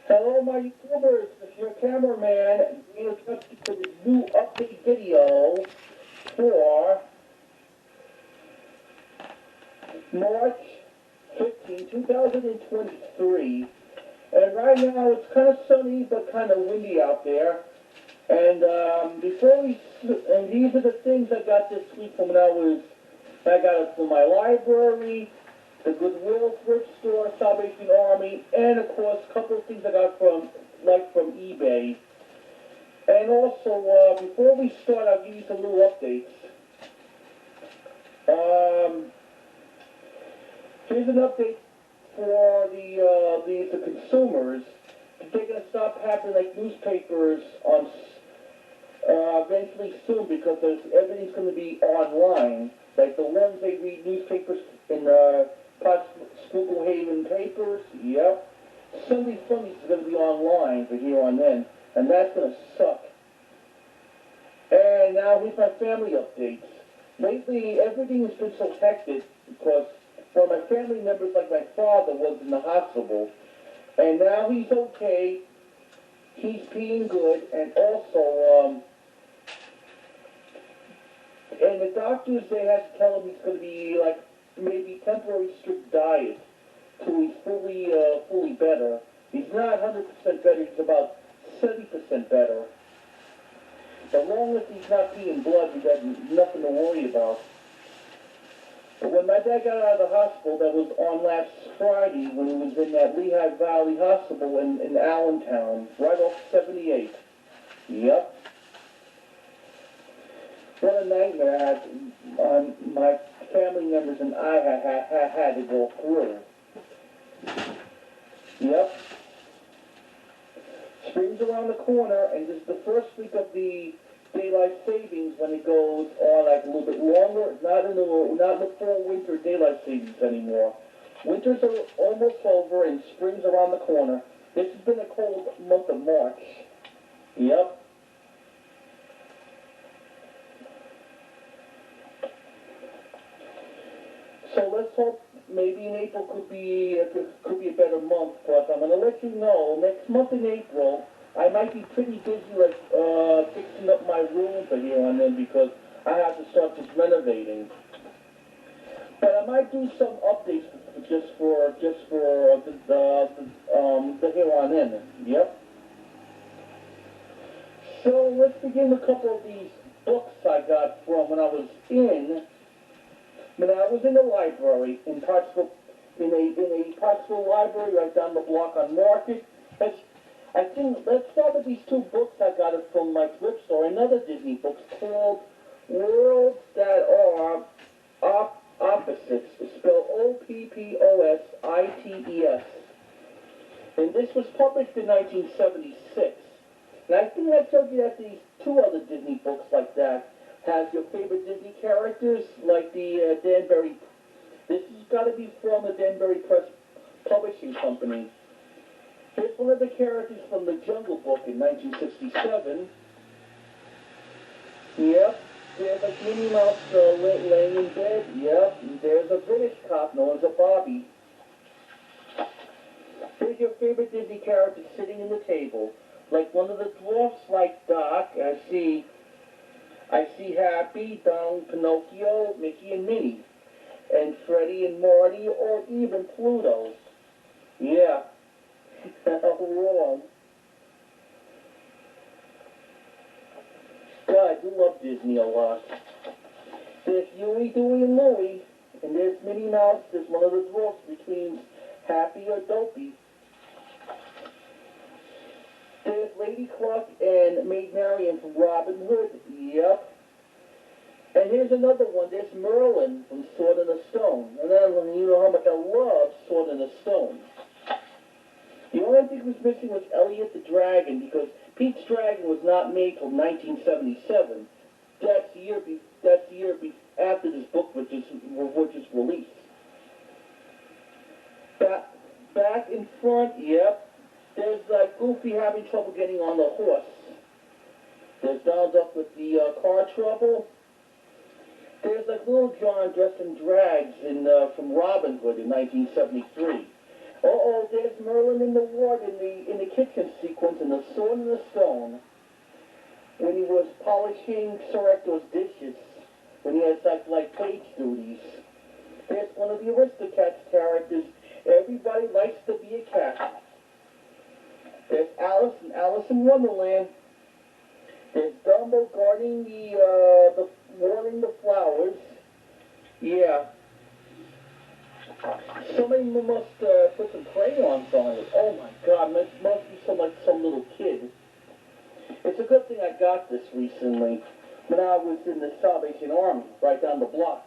Hello, my YouTubers. This is your cameraman. We are coming to this new update video for March 15, 2023. And right now it's kind of sunny but kind of windy out there. And and these are the things I got this week from I got it from my library, the Goodwill thrift store, Salvation Army, and of course a couple of things I got from eBay. And also, before we start, I'll give you some little updates. Here's an update for the consumers. They're going to stop having like newspapers on eventually soon because everything's going to be online. Like the ones they read newspapers in Schuylkill Haven papers, yep. Sunday Funnies is going to be online for here on in, and that's going to suck. And now here's my family updates. Lately, everything has been so hectic because one of my family members, like my father, was in the hospital, and now he's okay. He's peeing good, and also, and the doctors, they have to tell him he's going to be like maybe temporary strict diet till he's fully better. He's not 100% better. He's about 70% better. As long as he's not peeing blood, we got nothing to worry about. But when my dad got out of the hospital, that was on last Friday when he was in that Lehigh Valley Hospital in Allentown, right off 78. Yep. What a nightmare my family members and I had to go through. Yep. Spring's around the corner, and this is the first week of the daylight savings when it goes on like a little bit longer. Not in the fall winter daylight savings anymore. Winters are almost over, and spring's around the corner. This has been a cold month of March. Yep. So let's hope maybe in April could be a better month. But I'm going to let you know next month in April I might be pretty busy like fixing up my room for here on in because I have to start just renovating. But I might do some updates just for the here on in. Yep. So let's begin with a couple of these books I got from when I was in the library in a Parksville library right down the block on Market. Let's start with these two books I got it from my thrift store. Another Disney book called Worlds That Are Opposites. It's spelled Opposites. And this was published in 1976. And I think I told you that these two other Disney books like that has your favorite Disney characters, like the Danbury. This has got to be from the Danbury Press Publishing Company. Here's one of the characters from the Jungle Book in 1967. Yep, there's a Minnie Mouse laying in bed. Yep, and there's a British cop known as a Bobby. Here's your favorite Disney character sitting in the table. Like one of the dwarfs, like Doc, I see Happy, Donald, Pinocchio, Mickey, and Minnie. And Freddie and Marty, or even Pluto. Yeah. Wrong. God, I do love Disney a lot. There's Huey, Dewey, and Louie. And there's Minnie Mouse. There's one of the dwarfs between Happy or Dopey. There's Lady Cluck and Maid Marian from Robin Hood. Yep. And here's another one. There's Merlin from Sword in the Stone. And then you know how much I love Sword in the Stone. The only thing was missing was Elliot the Dragon because Pete's Dragon was not made till 1977. That's the year after this book was released. Back in front, yep. There's Goofy having trouble getting on the horse. There's Donald Duck with the car trouble. There's like Little John dressed in drags from Robin Hood in 1973. Uh-oh, there's Merlin in the ward in the kitchen sequence in The Sword and the Stone, when he was polishing Sir Hector's dishes, when he has like page duties. There's one of the Aristocats characters. Everybody likes to be a cat. There's Alice in Wonderland. There's Dumbo guarding the watering the flowers. Yeah. Somebody must put some crayons on it. Oh my God, it must be some little kid. It's a good thing I got this recently when I was in the Salvation Army, right down the block.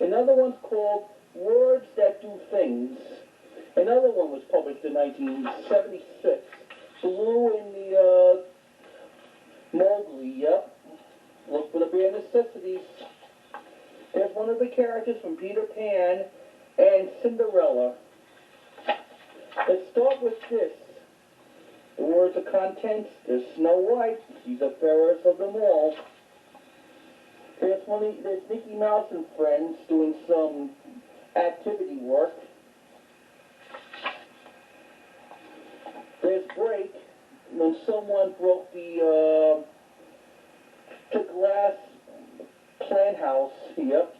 Another one's called Words That Do Things. Another one was published in 1976. Blue in the Mowgli, yep. Look for the bare necessities. There's one of the characters from Peter Pan and Cinderella. Let's start with this. The words of contents. There's Snow White. She's the fairest of them all. There's Mickey Mouse and friends doing some activity work. There's Break, when someone broke the glass plant house. Yep.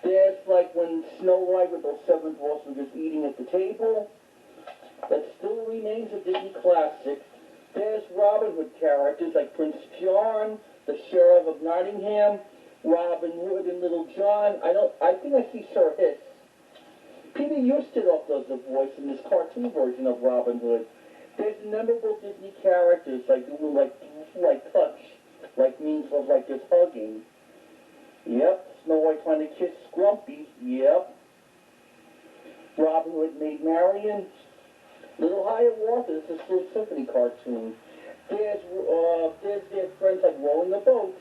There's like when Snow White with those 7 dwarfs were just eating at the table. That still remains a Disney classic. There's Robin Hood characters like Prince John, the Sheriff of Nottingham, Robin Hood and Little John. I think I see Sir Hiss. Peter Ustinov does the voice in this cartoon version of Robin Hood. There's memorable Disney characters like touch, like means of like just hugging. Yep. Snow White trying to kiss Grumpy. Yep. Robin Hood made Marion. Little Hiawatha is a Slow Symphony cartoon. There's their friends like rowing the boat.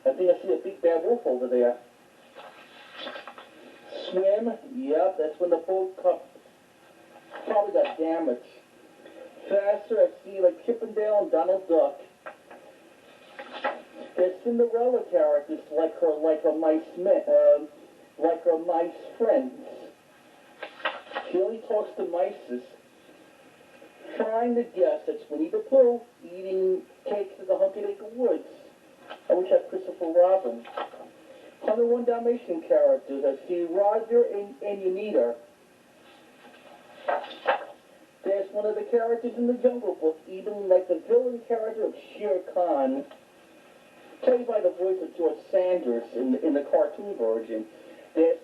I think I see a big bad wolf over there. Swim, yep, that's when the boat probably got damaged. Faster, I see like Chippendale and Donald Duck. There's Cinderella characters like her mice friends. She only talks to mices. Trying to guess, that's Winnie the Pooh eating cakes in the Hunky-Dunky Woods. I wish I had Christopher Robin. 101 Dalmatian characters. I see Roger and Yanita. There's one of the characters in the Jungle Book, even like the villain character of Shere Khan, played by the voice of George Sanders in the cartoon version. There's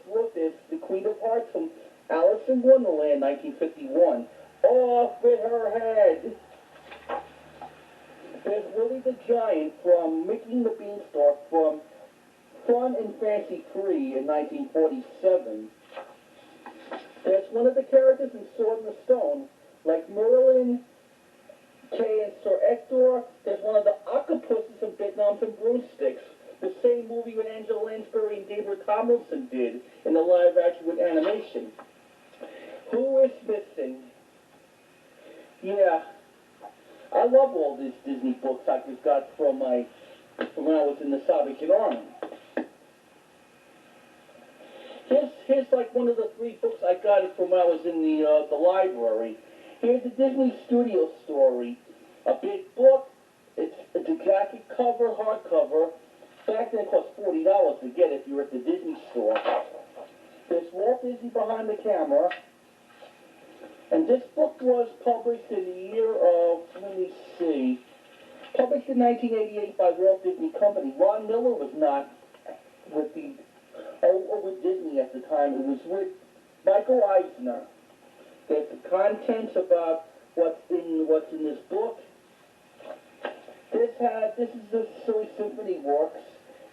the Queen of Hearts from Alice in Wonderland, 1951. Off with her head. There's Willie the Giant from Mickey and the Beanstalk from Fun and Fancy Free in 1947. There's one of the characters in Sword and the Stone, like Merlin, Kay, and Sir Hector. There's one of the octopuses in Vietnam and Broomsticks. The same movie with Angela Lansbury and David Tomlinson did in the live action with animation. Who is missing? Yeah, I love all these Disney books I just got from when I was in the Salvation Army. Here's like one of the 3 books I got from when I was in the library. Here's a Disney Studio story. A big book. It's a jacket cover, hardcover. Back then it cost $40 to get it if you were at the Disney store. There's Walt Disney behind the camera. And this book was published in the year of, let me see, published in 1988 by Walt Disney Company. Ron Miller was not with with Disney at the time. It was with Michael Eisner. There's the contents about what's in this book. This is the Silly Symphony works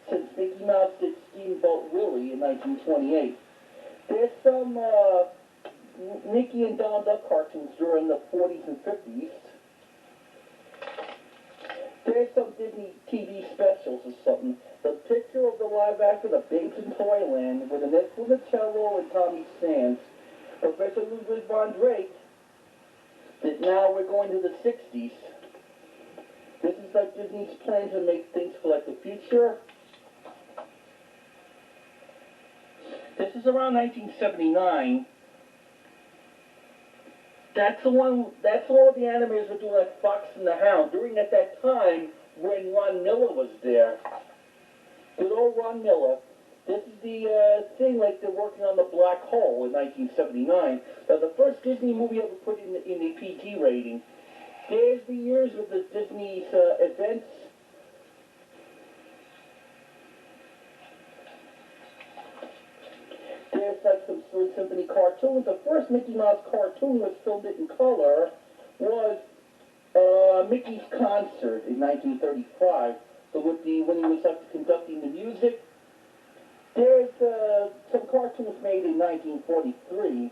since Mickey Mouse did Steamboat Willie in 1928. There's some Mickey and Donald Duck cartoons during the 40s and 50s. There's some Disney TV specials or something. The picture of the live action of Babes in Toyland with Annette Funicello and Tommy Sands. Professor Ludwig von Drake. That now we're going to the 60s. This is like Disney's plan to make things for like the future. This is around 1979. That's the one. That's all the animators were doing, like Fox and the Hound, during at that time when Ron Miller was there. Good old Ron Miller. This is the thing, like they're working on the Black Hole in 1979. Now, the first Disney movie ever put in a PG rating. There's the years of the Disney's events. There's like some Silly Symphony cartoons. The first Mickey Mouse cartoon was filmed in color was Mickey's Concert in 1935. So when he was like conducting the music. There's some cartoons made in 1943.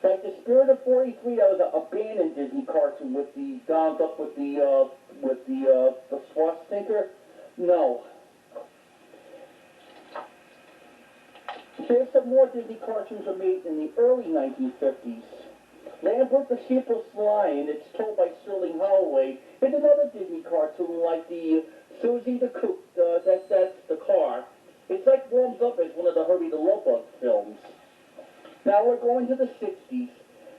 Like the Spirit of 43, that was a abandoned Disney cartoon with the Donald Duck with the swastika. No. Here's some more Disney cartoons were made in the early 1950s. Lambert the Sheepless Lion, it's told by Sterling Holloway. It's another Disney cartoon like the Susie the Cook, that's the car. It's like warms up as one of the Herbie the Love Bug films. Now we're going to the 60s.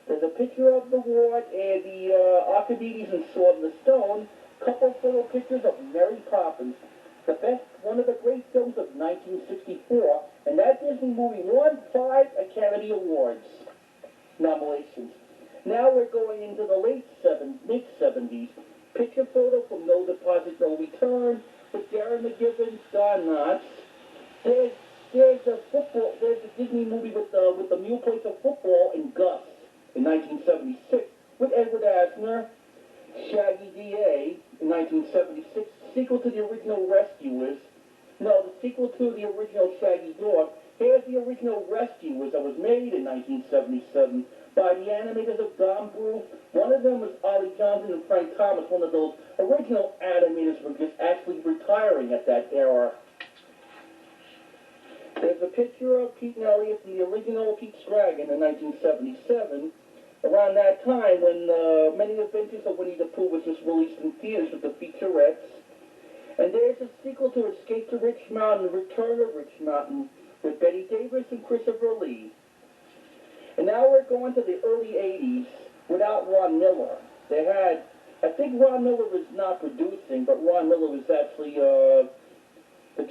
There's a picture of the ward and the Archimedes and Sword in the Stone. Couple photo pictures of Mary Poppins. One of the great films of 1964. And that Disney movie won 5 Academy Awards nominations. Now we're going into the mid-70s. Picture photo from No Deposit, No Return with Darren McGivens, Don Knotts. There's a Disney movie with the mule plays of football in Gus in 1976 with Edward Asner, Shaggy D.A. in 1976, sequel to the original Rescuers. No, the sequel to the original Shaggy Dog. Here's the original Rescuers that was made in 1977 by the animators of Don Bluth. One of them was Ollie Johnson and Frank Thomas. One of those original animators were just actually retiring at that era. There's a picture of Pete and Elliot from the original Pete's Dragon in 1977, around that time when Many Adventures of Winnie the Pooh was just released in theaters with the featurettes. And there's a sequel to Escape to Rich Mountain, Return of Rich Mountain, with Betty Davis and Christopher Lee. And now we're going to the early 80s without Ron Miller. I think Ron Miller was not producing, but Ron Miller was actually the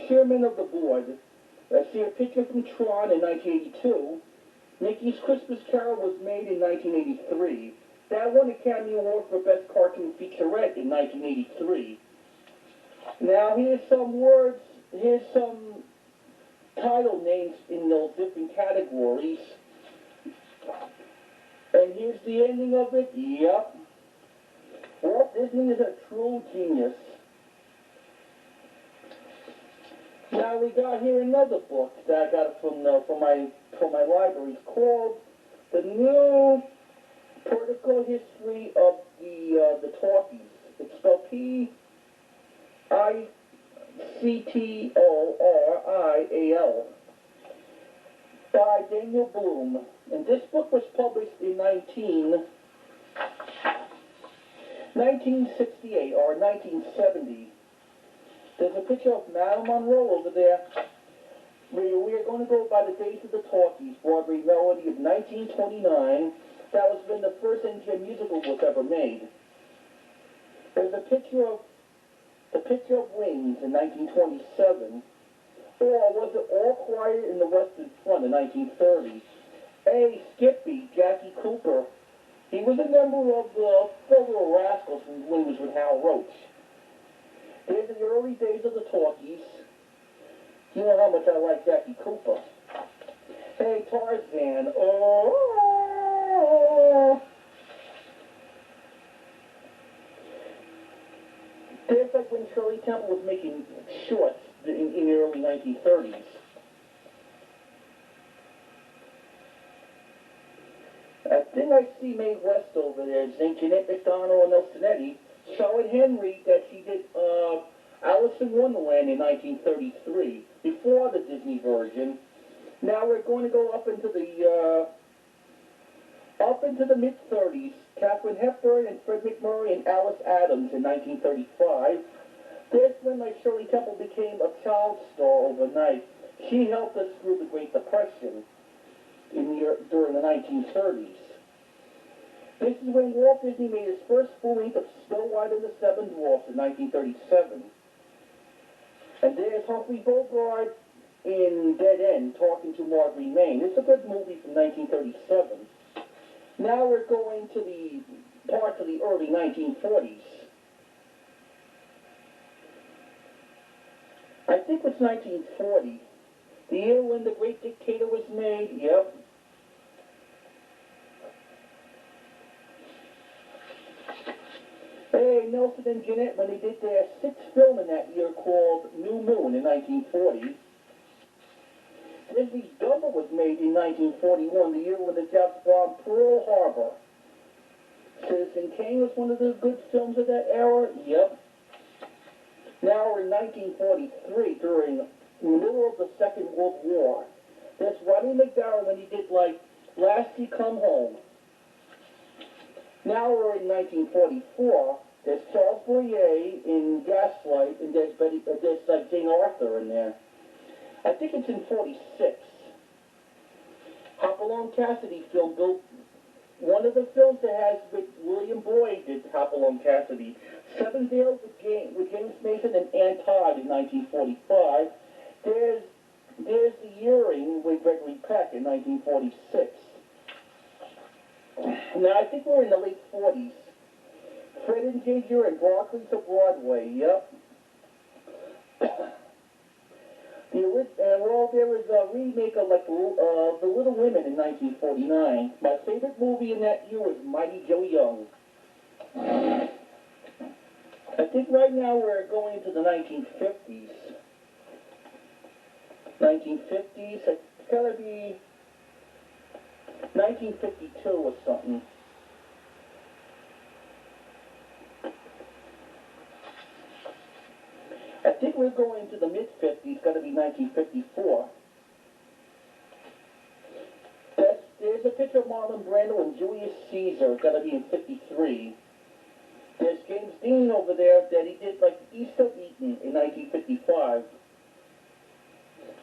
chairman of the board. I see a picture from Tron in 1982. Mickey's Christmas Carol was made in 1983. That won the Academy Award for Best Cartoon Featurette in 1983. Now here's some title names in those different categories. And here's the ending of it. Yep. Walt Disney is a true genius. Now we got here another book that I got from my library. It's called The New Political History of the Talkies. It's spelled P-I-C-T-O-R-I-A-L by Daniel Bloom. And this book was published in 1968 or 1970. There's a picture of Marilyn Monroe over there. We are going to go by the days of the Talkies, Broadway Melody of 1929. That was when the first MGM musical was ever made. There's a picture of Wings in 1927. Or was it All Quiet in the Western Front in 1930? Hey, Skippy, Jackie Cooper. He was a member of the Little Rascals when he was with Hal Roach. There's the early days of the Talkies. You know how much I like Jackie Cooper. Hey, Tarzan. Oh. There's like when Shirley Temple was making shorts in the early 1930s. I think I see Mae West over there, St. Jeanette McDonald and Nelsonetti. Charlotte Henry, that she did Alice in Wonderland in 1933, before the Disney version. Now we're going to go up into the mid-30s. Katharine Hepburn and Fred MacMurray and Alice Adams in 1935. This when like Shirley Temple became a child star overnight. She helped us through the Great Depression during the 1930s. This is when Walt Disney made his first full length of Snow White and the Seven Dwarfs in 1937. And there's Humphrey Bogart in Dead End talking to Marguerite Main. It's a good movie from 1937. Now we're going to the parts of the early 1940s. I think it's 1940. The year when The Great Dictator was made. Yep. Hey, Nelson and Jeanette, when they did their sixth film in that year called New Moon in 1940. Disney's Dumbo was made in 1941, the year when the Japs bombed Pearl Harbor. Citizen Kane was one of the good films of that era. Yep. Now we're in 1943, during the middle of the Second World War. There's Rodney McDowell when he did, like, Last He Come Home. Now we're in 1944. There's Charles Boyer in Gaslight, and there's Jane Arthur in there. I think it's in 46. Hopalong Cassidy film built one of the films that has with William Boyd did Hopalong Cassidy. Seven Veils with James Mason and Ann Todd in 1945. There's The Earring with Gregory Peck in 1946. Now I think we're in the late 40s. Fred and Ginger and Broccoli to Broadway. Yep. There was a remake of The Little Women in 1949. My favorite movie in that year was Mighty Joe Young. I think right now we're going into the 1950s. 1950s, it's gotta be 1952 or something. I think we're going to the mid-50s, got to be 1954. There's a picture of Marlon Brando and Julius Caesar, got to be in 53. There's James Dean over there that he did like East of Eden in 1955.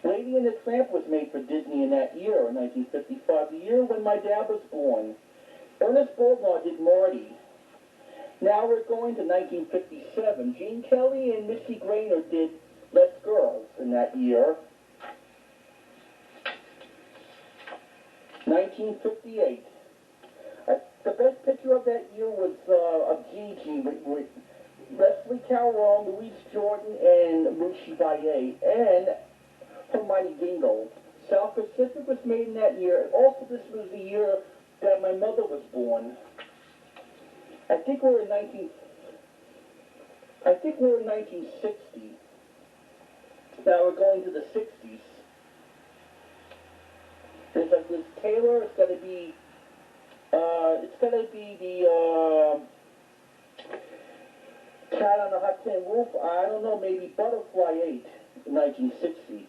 Lady and the Tramp was made for Disney in that year, in 1955, the year when my dad was born. Ernest Borgnine did Marty. Now we're going to 1957. Gene Kelly and Missy Grainer did Less Girls in that year. 1958. The best picture of that year was of Gigi with Leslie Caron, Louise Jordan, and Mushi Baye, and Hermione Gingold. South Pacific was made in that year. Also, this was the year that my mother was born. I think we're in 1960. Now we're going to the 60s. There's like Liz Taylor. It's gonna be the Cat on the Hot Tin Roof. I don't know, maybe Butterfly 8 in 1960.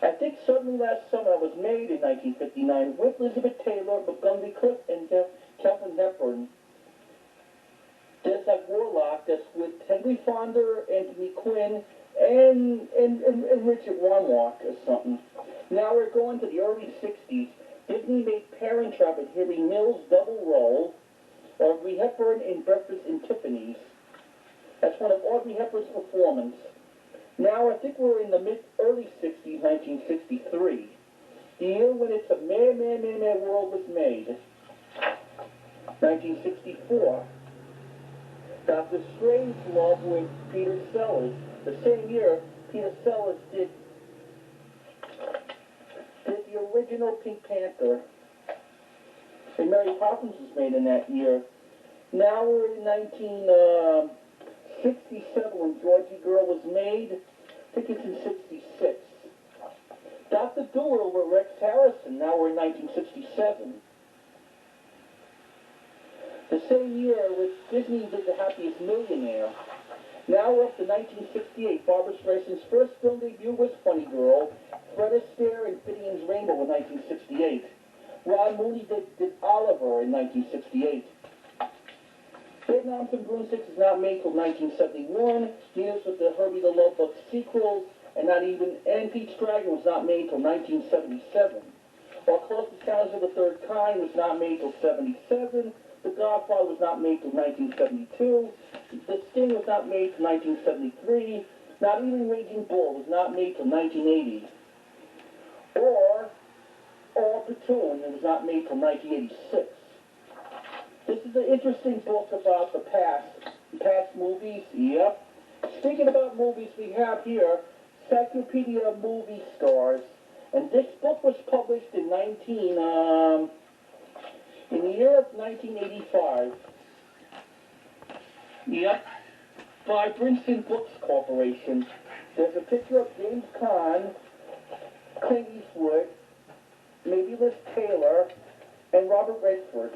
I think Suddenly Last Summer was made in 1959 with Elizabeth Taylor, Montgomery Clift, and Katharine Hepburn. There's like Warlock, that's with Henry Fonda, Anthony Quinn, and Richard Warnock or something. Now we're going to the early 60s. Disney made Parent Trap with Harry Mills' double role, Audrey Hepburn in Breakfast in Tiffany's. That's one of Audrey Hepburn's performance. Now I think we're in the early 60s, 1963. The year when It's a Mad, Mad, Mad, Mad World was made. 1964. Dr. Strangelove with Peter Sellers. The same year, Peter Sellers did the original Pink Panther. And Mary Poppins was made in that year. Now we're in 1967 when Georgie Girl was made. I think it's in 66. Dr. Dolittle with Rex Harrison. Now we're in 1967. The same year, with Disney did The Happiest Millionaire. Now we're up to 1968. Barbra Streisand's first film debut was Funny Girl. Fred Astaire and Finnegans Rainbow in 1968. Ron Mooney did Oliver in 1968. Vietnam and Broomsticks is not made till 1971. Deals with the Herbie the Love Bug sequels. And Pete's Dragon was not made till 1977. While Close Encounters of the Third Kind was not made till 77. The Godfather was not made till 1972. The Sting was not made till 1973. Not even Raging Bull was not made till 1980. Or Platoon was not made till 1986. This is an interesting book about the past movies. Yep. Speaking about movies, we have here Encyclopedia of Movie Stars, and this book was published in the year of 1985. Yep. By Princeton Books Corporation. There's a picture of James Caan, Clint Eastwood, maybe Liz Taylor, and Robert Redford.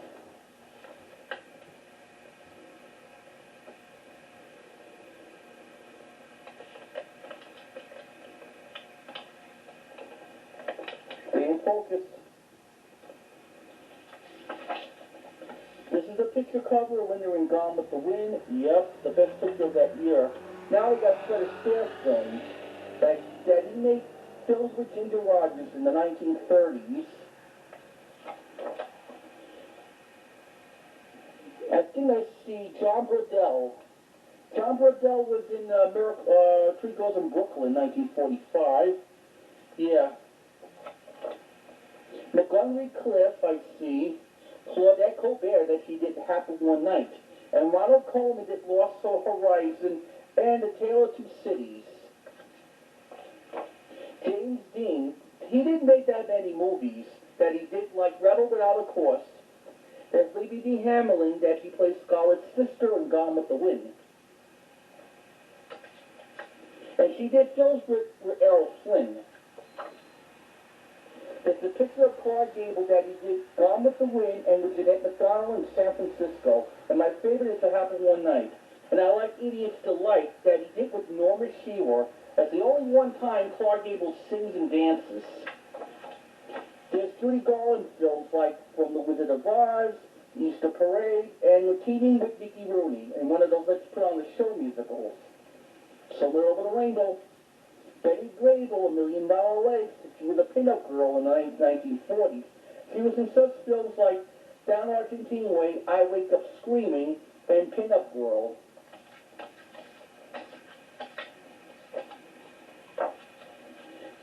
Stay in focus. This is a picture cover when they're in Gone with the Wind. Yep, the best picture of that year. Now we got Fred Astaire films that he made films with Ginger Rogers in the 1930s. I think I see John Brodell. John Brodell was in Three Girls in Brooklyn, 1945. Yeah. Montgomery Cliff, I see. Claudette Colbert, that she did Happen One Night. And Ronald Coleman did Lost Soul Horizon and The Tale of Two Cities. James Dean, he didn't make that many movies that he did, like Rebel Without a Cause. There's Libby D. Hamelin, that he plays Scarlett's sister in Gone with the Wind. And she did films with Errol Flynn. There's a picture of Clark Gable that he did Gone with the Wind and with Jeanette McDonald in San Francisco. And my favorite is To Happen One Night. And I like Idiot's Delight that he did with Norma Shearer. That's the only one time Clark Gable sings and dances. There's Judy Garland films like From the Wizard of Oz, Easter Parade, and We're Teaming with Mickey Rooney, and one of those Let's Put on the Show musicals. Somewhere Over the Rainbow. Betty Grable, $1 Million Lakes. She was a pinup girl in the 1940s. She was in such films like Down Argentine Way, I Wake Up Screaming, and Pinup Girl.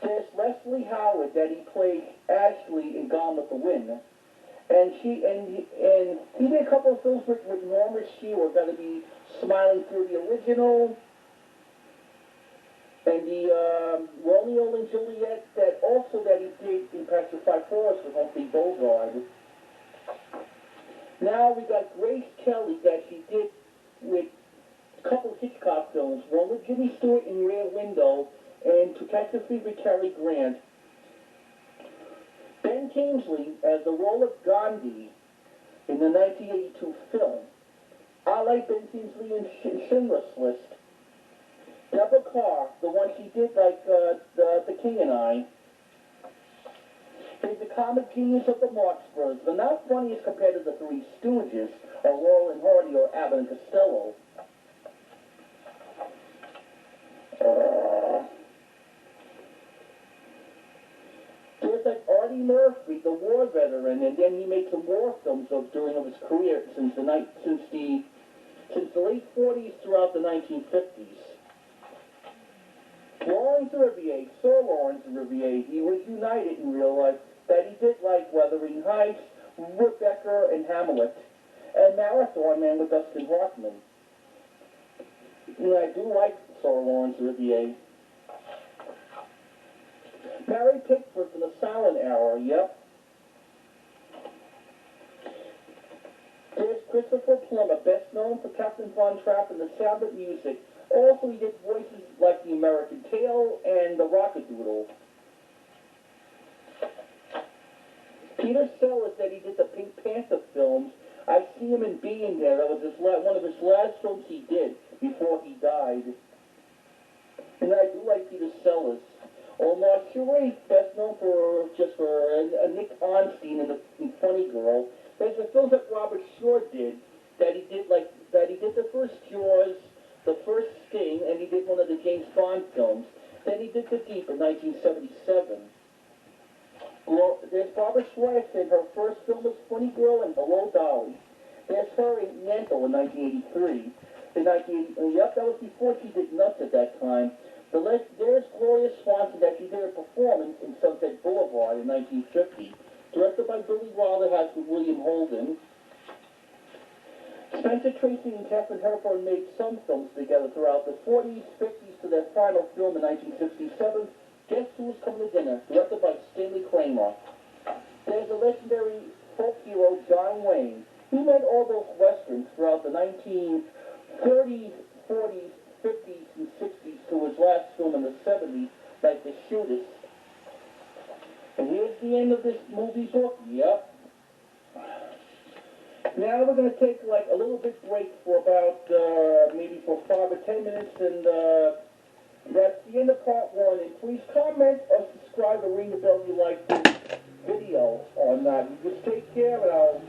There's Leslie Howard that he played Ashley in Gone with the Wind. And he did a couple of films with Norma Shearer, Gotta Be Smiling Through the Original, and the Romeo and Juliet that he did in Pacific Forest with Humphrey Bogart. Now we got Grace Kelly that she did with a couple of Hitchcock films, one with Jimmy Stewart in Rear Window, and To Catch a Thief with Cary Grant. Ben Kingsley as the role of Gandhi in the 1982 film. I like Ben Kingsley in Schindler's List. Deborah Carr, the one she did like the King and I. He's the comic genius of the Marx Brothers. They're not funny as compared to the Three Stooges, or Laurel and Hardy, or Abbott and Costello. There's like Artie Murphy, the war veteran, and then he made some war films during his career since the late 40s throughout the 1950s. Laurence Olivier, Sir Laurence Olivier, he was United in real life, that he did like Wuthering Heights, Rebecca, and Hamlet, and Marathon Man with Dustin Hoffman. And I do like Sir Laurence Olivier. Mary Pickford from the silent era, yep. There's Christopher Plummer, best known for Captain Von Trapp and The Sound of Music. Also, he did voices like The American Tale and The Rockadoodle. Peter Sellers said he did the Pink Panther films. I see him in Being There. That was one of his last films he did before he died. And I do like Peter Sellers. Omar Sharif, best known for Nick Onstein in Funny Girl. There's a film that Robert Shaw did that he did the first Jaws, the first Sting, and he did one of the James Bond films. Then he did The Deep in 1977. There's Barbara Streisand. Her first film was Funny Girl and Hello, Dolly. There's her in Yentl in 1983. Yep, that was before she did Nuts at that time. There's Gloria Swanson that she did a performance in Sunset Boulevard in 1950. Directed by Billy Wilder, has with William Holden. Spencer Tracy and Katharine Hepburn made some films together throughout the 40s, 50s to their final film in 1967, Guess Who's Coming to Dinner, directed by Stanley Kramer. There's the legendary folk hero John Wayne. He made all those westerns throughout the 1930s, 40s, 50s, and 60s to his last film in the 70s, like The Shootist. And here's the end of this movie book. Yep. Now we're going to take like a little bit break for about maybe for 5 or 10 minutes, and that's the end of part 1. And please comment or subscribe or ring the bell if you like this video or not. You just take care, and I'll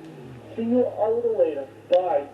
see you a little later. Bye.